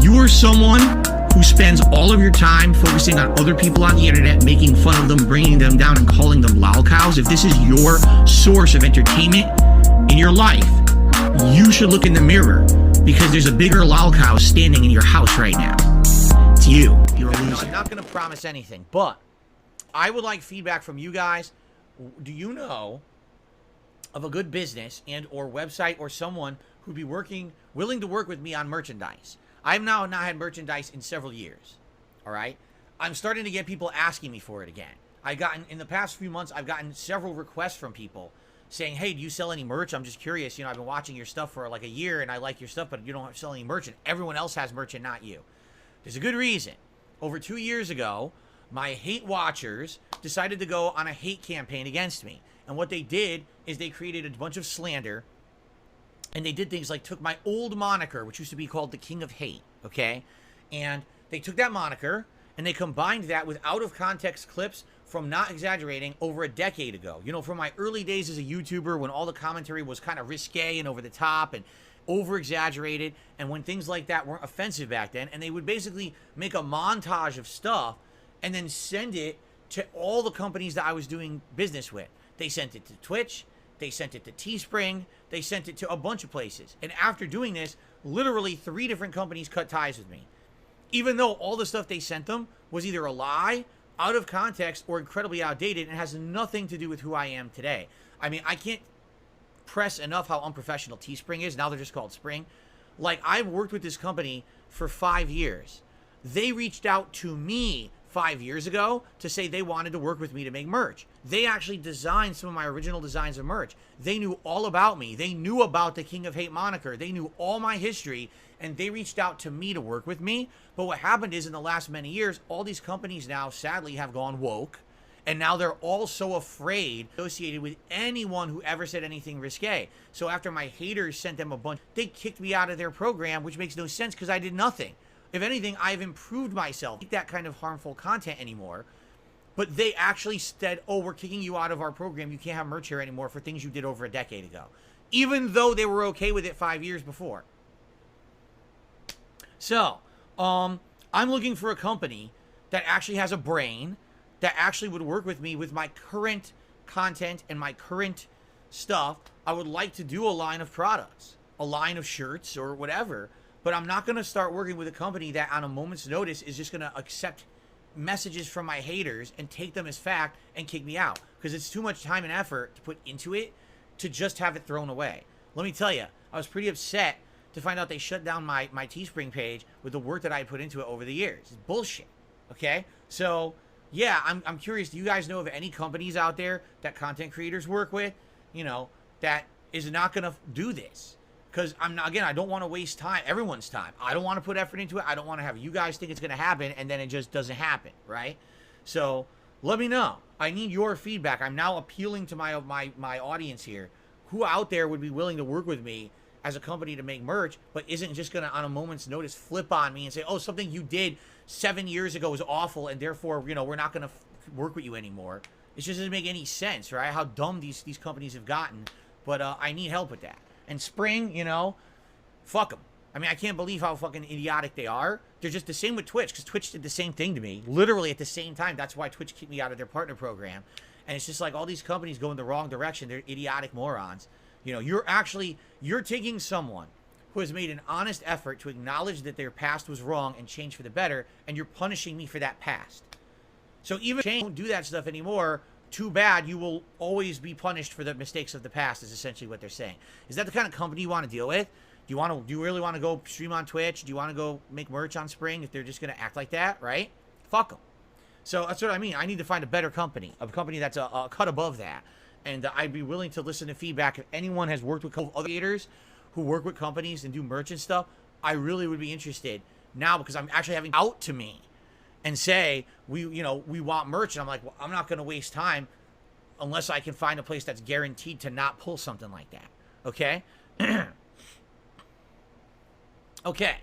You're someone who spends all of your time focusing on other people on the internet, making fun of them, bringing them down, and calling them lolcows. If this is your source of entertainment in your life, you should look in the mirror, because there's a bigger lolcow standing in your house right now. It's you. You're a loser. I'm not going to promise anything, but I would like feedback from you guys. Do you know of a good business and or website or someone who'd be willing to work with me on merchandise? I've now not had merchandise in several years. All right. I'm starting to get people asking me for it again. In the past few months, I've gotten several requests from people saying, hey, do you sell any merch? I'm just curious. You know, I've been watching your stuff for like a year and I like your stuff, but you don't sell any merch, and everyone else has merch and not you. There's a good reason. Over 2 years ago, my hate watchers decided to go on a hate campaign against me. And what they did is they created a bunch of slander. And they did things like took my old moniker, which used to be called the King of Hate, okay? And they took that moniker and they combined that with out-of-context clips from, not exaggerating, over a decade ago. You know, from my early days as a YouTuber, when all the commentary was kind of risque and over the top and over-exaggerated, and when things like that weren't offensive back then. And they would basically make a montage of stuff and then send it to all the companies that I was doing business with. They sent it to Twitch. They sent it to TeeSpring. They sent it to a bunch of places. And after doing this, literally 3 different companies cut ties with me. Even though all the stuff they sent them was either a lie, out of context, or incredibly outdated, and has nothing to do with who I am today. I mean, I can't press enough how unprofessional TeeSpring is. Now they're just called Spring. Like, I've worked with this company for 5 years. They reached out to me 5 years ago to say they wanted to work with me to make merch. They actually designed some of my original designs of merch. They knew all about me. They knew about the King of Hate moniker. They knew all my history, and they reached out to me to work with me. But what happened is, in the last many years, all these companies now sadly have gone woke, and now they're all so afraid associated with anyone who ever said anything risque. So after my haters sent them a bunch, they kicked me out of their program, which makes no sense because I did nothing. If anything, I've improved myself. Not that kind of harmful content anymore. But they actually said, oh, we're kicking you out of our program. You can't have merch here anymore for things you did over a decade ago. Even though they were okay with it 5 years before. So, I'm looking for a company that actually has a brain, that actually would work with me with my current content and my current stuff. I would like to do a line of products, a line of shirts or whatever. But I'm not going to start working with a company that on a moment's notice is just going to accept messages from my haters and take them as fact and kick me out. Because it's too much time and effort to put into it to just have it thrown away. Let me tell you, I was pretty upset to find out they shut down my TeeSpring page with the work that I put into it over the years. It's bullshit. Okay? So, yeah, I'm curious. Do you guys know of any companies out there that content creators work with, you know, that is not going to do this? Because I don't want to waste time, everyone's time. I don't want to put effort into it. I don't want to have you guys think it's going to happen and then it just doesn't happen, right? So let me know. I need your feedback. I'm now appealing to my audience here. Who out there would be willing to work with me as a company to make merch, but isn't just going to, on a moment's notice, flip on me and say, oh, something you did 7 years ago was awful, and therefore, you know, we're not going to work with you anymore. It just doesn't make any sense, right? How dumb these companies have gotten. But I need help with that. And Spring, you know, fuck them. I mean, I can't believe how fucking idiotic they are. They're just the same with Twitch, because Twitch did the same thing to me, literally at the same time. That's why Twitch kicked me out of their partner program. And it's just like all these companies go in the wrong direction. They're idiotic morons. You know, you're taking someone who has made an honest effort to acknowledge that their past was wrong and change for the better, and you're punishing me for that past. So even if you don't do that stuff anymore, too bad, you will always be punished for the mistakes of the past, is essentially what they're saying. Is that the kind of company you want to deal with? Do you really want to go stream on Twitch? Do you want to go make merch on Spring if they're just going to act like that, right? Fuck them. So that's what I mean. I need to find a better company, a company that's a cut above that. And I'd be willing to listen to feedback. If anyone has worked with other creators who work with companies and do merch and stuff, I really would be interested now, because I'm actually having out to me and say, we want merch. And I'm like, well, I'm not going to waste time unless I can find a place that's guaranteed to not pull something like that. Okay? Okay.